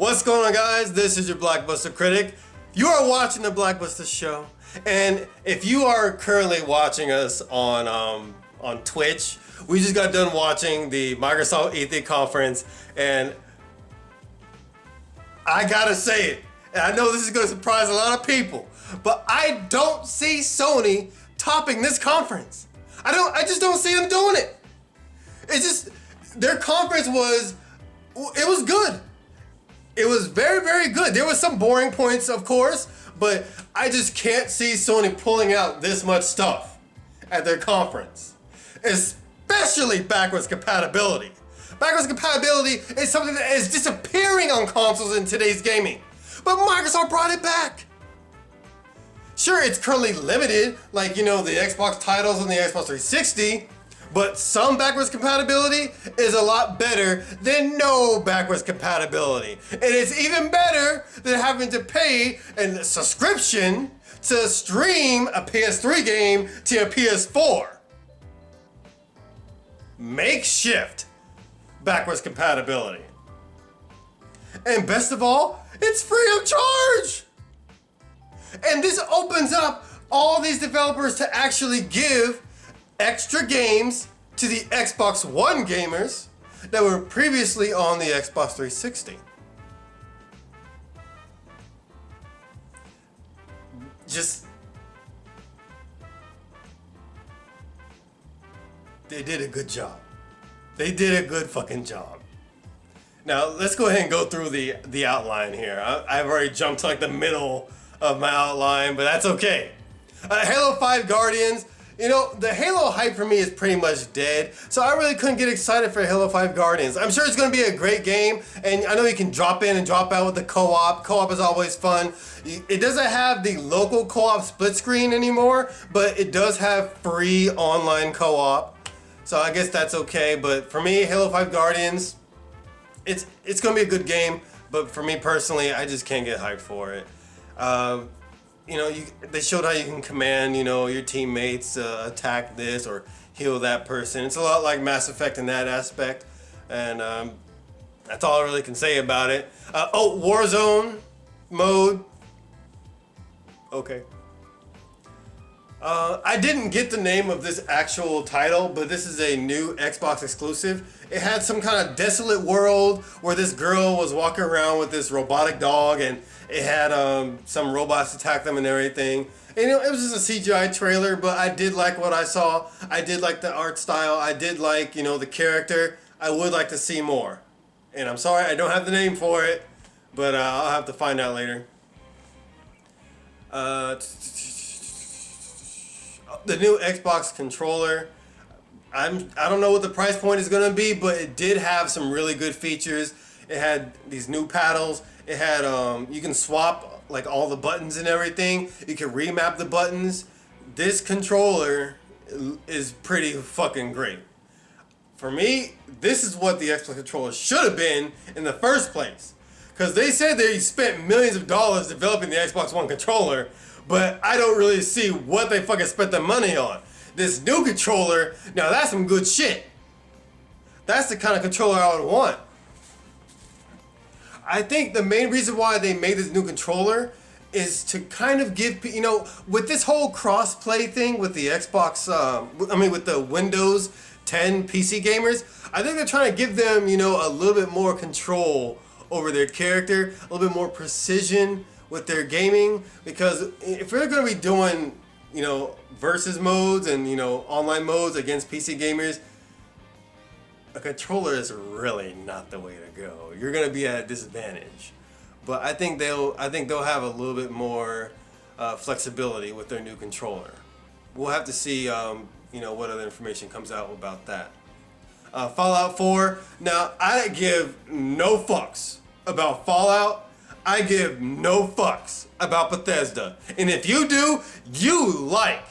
What's going on, guys? This is your Blockbuster Critic. You are watching the Blockbuster Show, and if you are currently watching us on Twitch, we just got done watching the Microsoft E3 conference, and I gotta say it, and I know this is gonna surprise a lot of people, but I don't see Sony topping this conference. I just don't see them doing it. It's just, their conference was good. It was very, very good. There was some boring points, of course, but I just can't see Sony pulling out this much stuff at their conference. Especially backwards compatibility. Backwards compatibility is something that is disappearing on consoles in today's gaming. But Microsoft brought it back. Sure, it's currently limited, like, you know, the Xbox titles on the Xbox 360, but some backwards compatibility is a lot better than no backwards compatibility. And it's even better than having to pay a subscription to stream a PS3 game to a PS4. Makeshift backwards compatibility. And best of all, it's free of charge. And this opens up all these developers to actually give extra games to the Xbox One gamers that were previously on the Xbox 360. They did a good job. They did a good fucking job. Now, let's go ahead and go through the outline here. I've already jumped to like the middle of my outline, but that's okay. Halo 5 Guardians. You know, the Halo hype for me is pretty much dead, so I really couldn't get excited for Halo 5 Guardians. I'm sure it's going to be a great game, and I know you can drop in and drop out with the co-op. Co-op is always fun. It doesn't have the local co-op split screen anymore, but it does have free online co-op, so I guess that's okay. But for me, Halo 5 Guardians, it's going to be a good game, but for me personally, I just can't get hyped for it. You know, they showed how you can command, you know, your teammates to attack this or heal that person. It's a lot like Mass Effect in that aspect, and that's all I really can say about it. Warzone mode. Okay. I didn't get the name of this actual title, but this is a new Xbox exclusive. It had some kind of desolate world where this girl was walking around with this robotic dog, and it had some robots attack them and everything. And, you know, it was just a CGI trailer, but I did like what I saw. I did like the art style. I did like, you know, the character. I would like to see more. And I'm sorry, I don't have the name for it, but I'll have to find out later. The new Xbox controller. I don't know what the price point is going to be, but it did have some really good features. It had these new paddles. It had you can swap like all the buttons and everything. You can remap the buttons. This controller is pretty fucking great. For me, this is what the Xbox controller should have been in the first place. Because they said they spent millions of dollars developing the Xbox One controller, but I don't really see what they fucking spent the money on. This new controller, now that's some good shit. That's the kind of controller I would want. I think the main reason why they made this new controller is to kind of give, you know, with this whole cross-play thing with the Xbox, with the Windows 10 PC gamers, I think they're trying to give them, you know, a little bit more control over their character, a little bit more precision with their gaming, because if we're going to be doing, you know, versus modes and, you know, online modes against PC gamers, a controller is really not the way to go. You're going to be at a disadvantage. But I think they'll have a little bit more flexibility with their new controller. We'll have to see, you know, what other information comes out about that. Fallout 4. Now, I give no fucks about Fallout. I give no fucks about Bethesda. And if you do, you like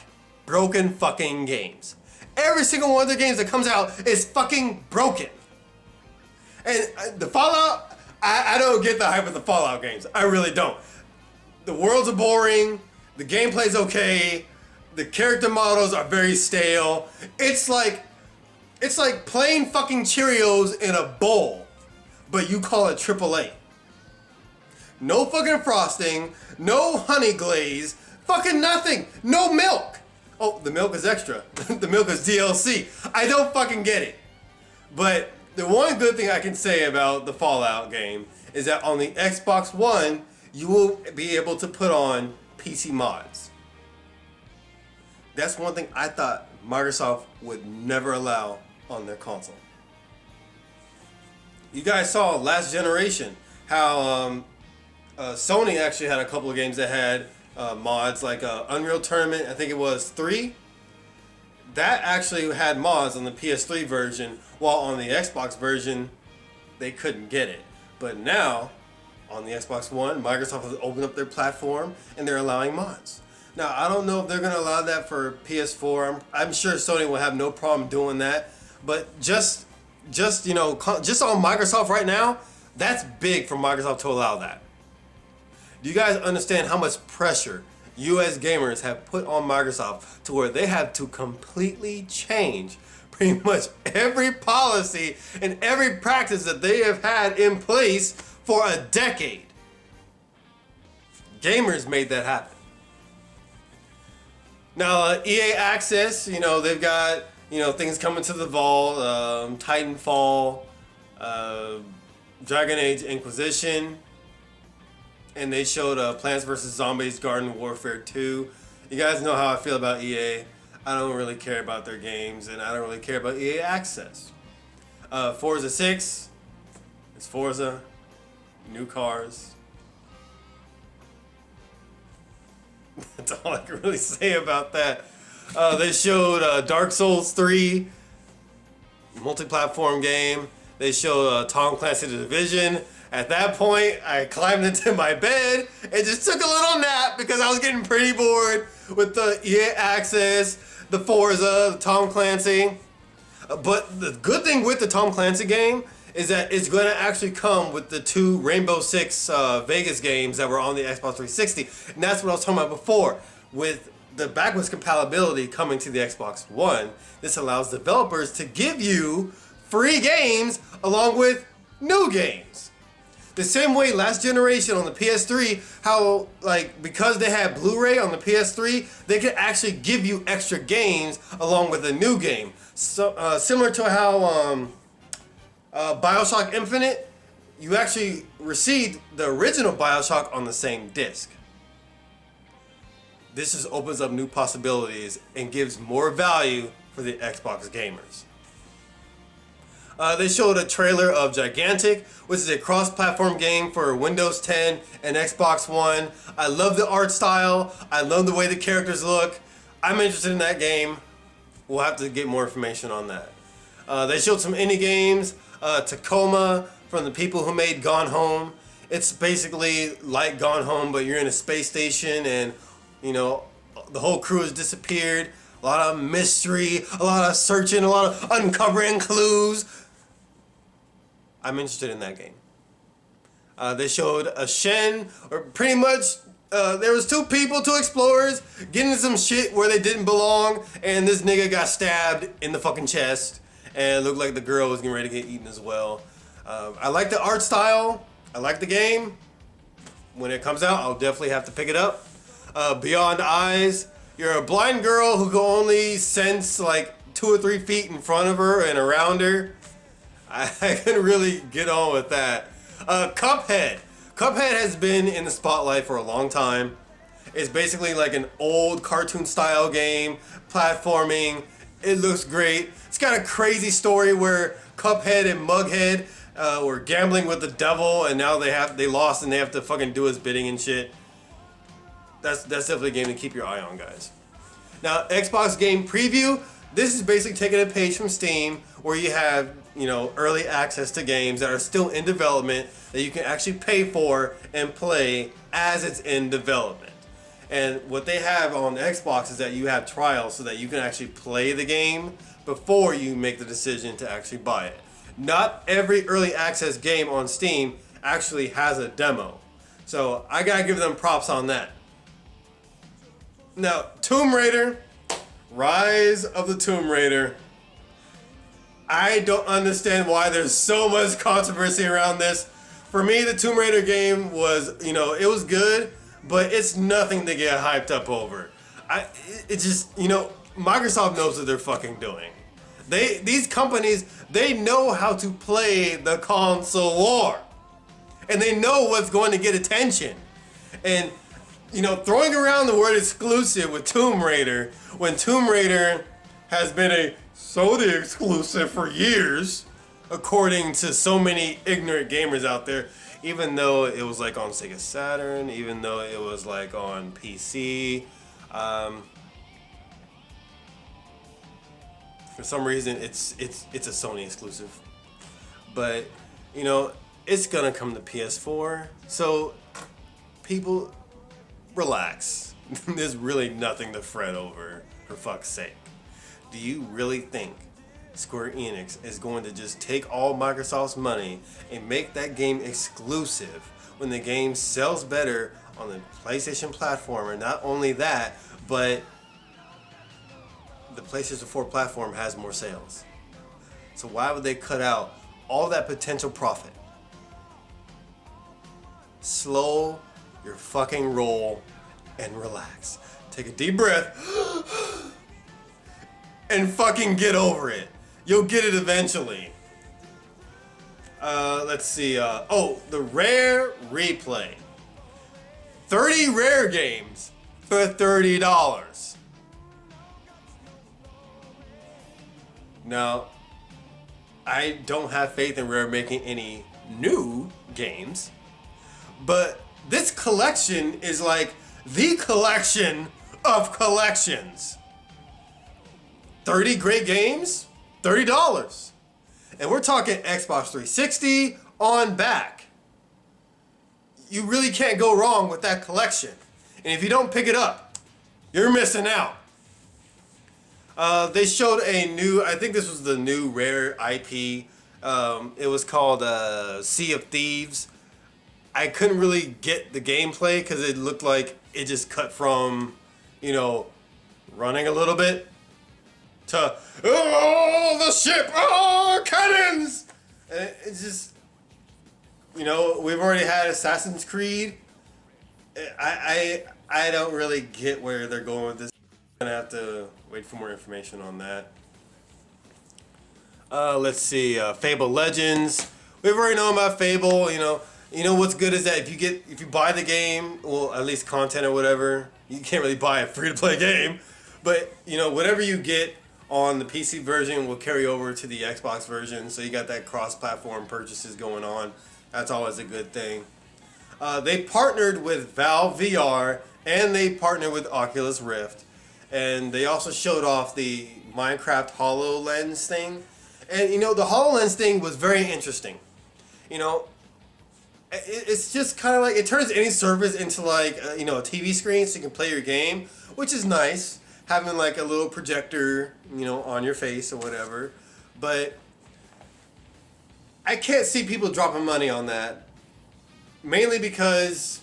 broken fucking games. Every single one of the games that comes out is fucking broken. And the Fallout, I don't get the hype of the Fallout games. I really don't. The worlds are boring. The gameplay's okay. The character models are very stale. It's like plain fucking Cheerios in a bowl, but you call it AAA. no fucking frosting, no honey glaze, fucking nothing, no milk. Oh, the milk is extra. The milk is DLC. I don't fucking get it. But the one good thing I can say about the Fallout game is that on the Xbox One, you will be able to put on PC mods. That's one thing I thought Microsoft would never allow on their console. You guys saw last generation how Sony actually had a couple of games that had mods, like Unreal Tournament, I think it was 3. That actually had mods on the PS3 version, while on the Xbox version, they couldn't get it. But now, on the Xbox One, Microsoft has opened up their platform and they're allowing mods. Now, I don't know if they're going to allow that for PS4. I'm sure Sony will have no problem doing that. But just on Microsoft right now, that's big for Microsoft to allow that. Do you guys understand how much pressure US gamers have put on Microsoft to where they have to completely change pretty much every policy and every practice that they have had in place for a decade? Gamers made that happen. Now, EA Access, they've got, things coming to the vault, Titanfall, Dragon Age Inquisition, and they showed Plants vs. Zombies Garden Warfare 2. You guys know how I feel about EA. I don't really care about their games, and I don't really care about EA Access. Forza 6, it's Forza, new cars. That's all I can really say about that. They showed Dark Souls 3, multi-platform game. They showed Tom Clancy The Division. At that point, I climbed into my bed and just took a little nap because I was getting pretty bored with the EA Access, the Forza, the Tom Clancy. But the good thing with the Tom Clancy game is that it's going to actually come with the 2 Rainbow Six Vegas games that were on the Xbox 360. And that's what I was talking about before. With the backwards compatibility coming to the Xbox One, this allows developers to give you free games along with new games. The same way last generation on the PS3, how because they had Blu-ray on the PS3, they could actually give you extra games along with a new game. So similar to how BioShock Infinite, you actually received the original BioShock on the same disc. This just opens up new possibilities and gives more value for the Xbox gamers. They showed a trailer of Gigantic, which is a cross-platform game for Windows 10 and Xbox One. I love the art style. I love the way the characters look. I'm interested in that game. We'll have to get more information on that. They showed some indie games. Tacoma, from the people who made Gone Home. It's basically like Gone Home, but you're in a space station and, the whole crew has disappeared. A lot of mystery, a lot of searching, a lot of uncovering clues. I'm interested in that game. They showed a Shen, or pretty much there was 2 people, 2 explorers, getting some shit where they didn't belong, and this nigga got stabbed in the fucking chest, and it looked like the girl was getting ready to get eaten as well. I like the art style. I like the game. When it comes out, I'll definitely have to pick it up. Beyond Eyes. You're a blind girl who can only sense 2 or 3 feet in front of her and around her. I couldn't really get on with that. Cuphead. Cuphead has been in the spotlight for a long time. It's basically like an old cartoon style game, platforming. It looks great. It's got a crazy story where Cuphead and Mughead were gambling with the devil, and now they lost and they have to fucking do his bidding and shit. That's definitely a game to keep your eye on, guys. Now, Xbox Game Preview. This is basically taking a page from Steam, where you have early access to games that are still in development that you can actually pay for and play as it's in development. And what they have on Xbox is that you have trials so that you can actually play the game before you make the decision to actually buy it. Not every early access game on Steam actually has a demo. So I gotta give them props on that. Now, Tomb Raider, Rise of the Tomb Raider. I don't understand why there's so much controversy around this. For me, the Tomb Raider game was, it was good, but it's nothing to get hyped up over. It just, Microsoft knows what they're fucking doing. These companies, they know how to play the console war. And they know what's going to get attention. And, throwing around the word exclusive with Tomb Raider, when Tomb Raider has been a Sony exclusive for years, according to so many ignorant gamers out there, even though it was like on Sega Saturn, even though it was like on PC, for some reason it's a Sony exclusive. But it's gonna come to PS4, so people relax. There's really nothing to fret over, for fuck's sake. Do you really think Square Enix is going to just take all Microsoft's money and make that game exclusive when the game sells better on the PlayStation platform? And not only that, but the PlayStation 4 platform has more sales. So why would they cut out all that potential profit? Slow your fucking roll and relax. Take a deep breath and fucking get over it. You'll get it eventually. Let's see. The Rare Replay. 30 Rare games for $30. Now, I don't have faith in Rare making any new games, but this collection is like the collection of collections. 30 great games, $30. And we're talking Xbox 360 on back. You really can't go wrong with that collection. And if you don't pick it up, you're missing out. They showed a new, I think this was the new Rare IP. It was called Sea of Thieves. I couldn't really get the gameplay because it looked like it just cut from, running a little bit to, oh, the ship, oh, cannons! And it's just, we've already had Assassin's Creed. I don't really get where they're going with this. I'm gonna have to wait for more information on that. Let's see, Fable Legends. We've already known about Fable. What's good is that if you buy the game, well, at least content or whatever, you can't really buy a free-to-play game, but whatever you get on the PC version will carry over to the Xbox version, so you got that cross-platform purchases going on. That's always a good thing. They partnered with Valve VR and they partnered with Oculus Rift, and they also showed off the Minecraft HoloLens thing. And the HoloLens thing was very interesting. It's just kind of like, it turns any surface into like a TV screen so you can play your game, which is nice, having like a little projector on your face or whatever. But I can't see people dropping money on that, mainly because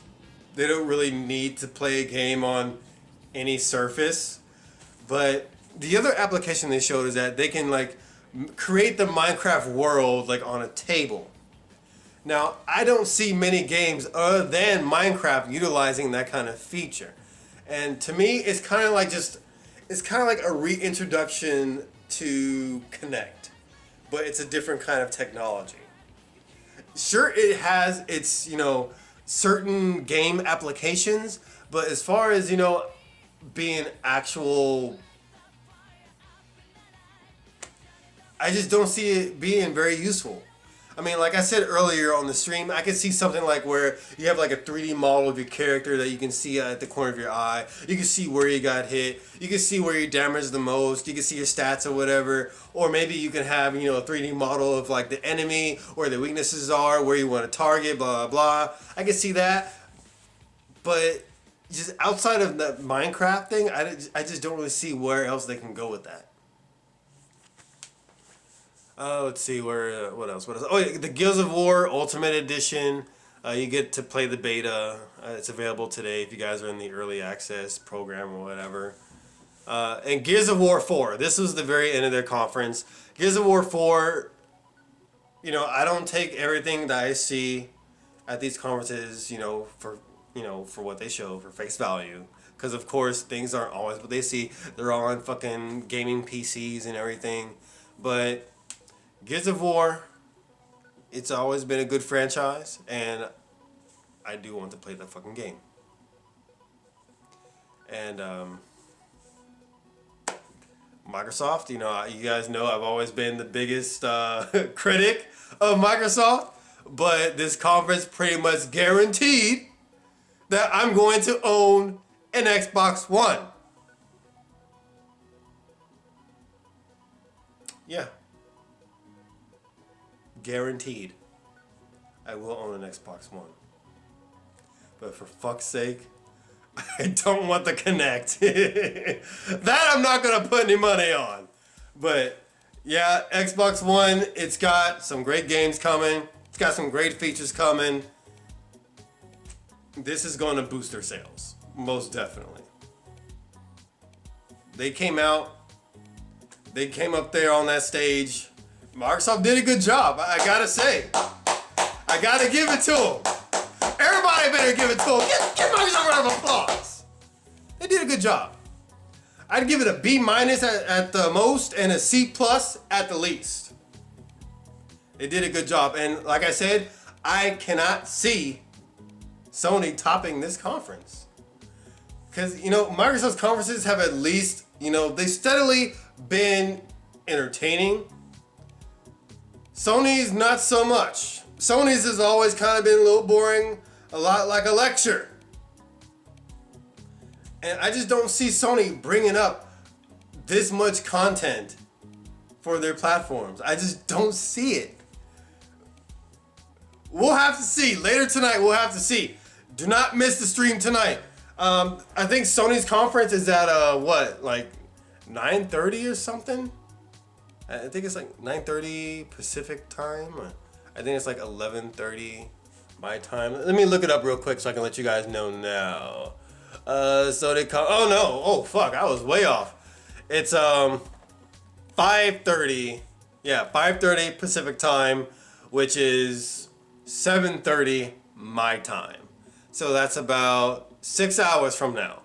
they don't really need to play a game on any surface. But the other application they showed is that they can like create the Minecraft world like on a table. Now, I don't see many games other than Minecraft utilizing that kind of feature. And to me, it's kind of like a reintroduction to Kinect, but it's a different kind of technology. Sure, it has its, certain game applications, but as far as, being actual, I just don't see it being very useful. I mean, like I said earlier on the stream, I could see something like where you have like a 3D model of your character that you can see at the corner of your eye. You can see where you got hit. You can see where you damaged the most. You can see your stats or whatever. Or maybe you can have, a 3D model of like the enemy, where the weaknesses are, where you want to target, blah, blah, blah. I can see that. But just outside of the Minecraft thing, I just don't really see where else they can go with that. Let's see, what else? Oh, yeah, the Gears of War Ultimate Edition. You get to play the beta. It's available today if you guys are in the early access program or whatever. And Gears of War 4. This was the very end of their conference. Gears of War 4, I don't take everything that I see at these conferences, for what they show for face value. Because of course things aren't always what they see. They're on fucking gaming PCs and everything, but Gears of War, it's always been a good franchise, and I do want to play that fucking game. And Microsoft, you guys know I've always been the biggest critic of Microsoft, but this conference pretty much guaranteed that I'm going to own an Xbox One. Yeah. Guaranteed. I will own an Xbox One. But for fuck's sake, I don't want the Kinect. That I'm not going to put any money on. But yeah, Xbox One, it's got some great games coming. It's got some great features coming. This is going to boost their sales. Most definitely. They came out. They came up there on that stage. Microsoft did a good job. I gotta say. I gotta give it to them. Everybody better give it to them. Give Microsoft a round of applause. They did a good job. I'd give it a B- at the most and a C+ at the least. They did a good job. And like I said, I cannot see Sony topping this conference. Because, Microsoft's conferences have at least, they steadily been entertaining. Sony's not so much. Sony's has always kind of been a little boring, a lot like a lecture. And I just don't see Sony bringing up this much content for their platforms. I just don't see it. We'll have to see. Later tonight, we'll have to see. Do not miss the stream tonight. I think Sony's conference is at, 9:30 or something? I think it's like 9:30 Pacific time. I think it's like 11:30 my time. Let me look it up real quick so I can let you guys know now. Oh no, oh fuck, I was way off. It's 5:30. Yeah, 5:30 Pacific time, which is 7:30 my time. So that's about 6 hours from now.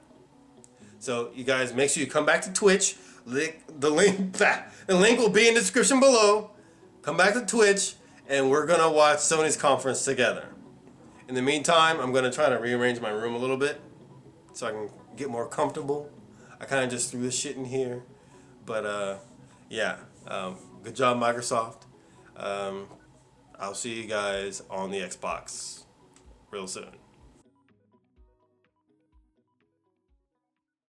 So you guys make sure you come back to Twitch. The link will be in the description below. Come back to Twitch, and we're gonna watch Sony's conference together. In the meantime, I'm gonna try to rearrange my room a little bit so I can get more comfortable. I kind of just threw this shit in here, but yeah. Good job, Microsoft. I'll see you guys on the Xbox real soon.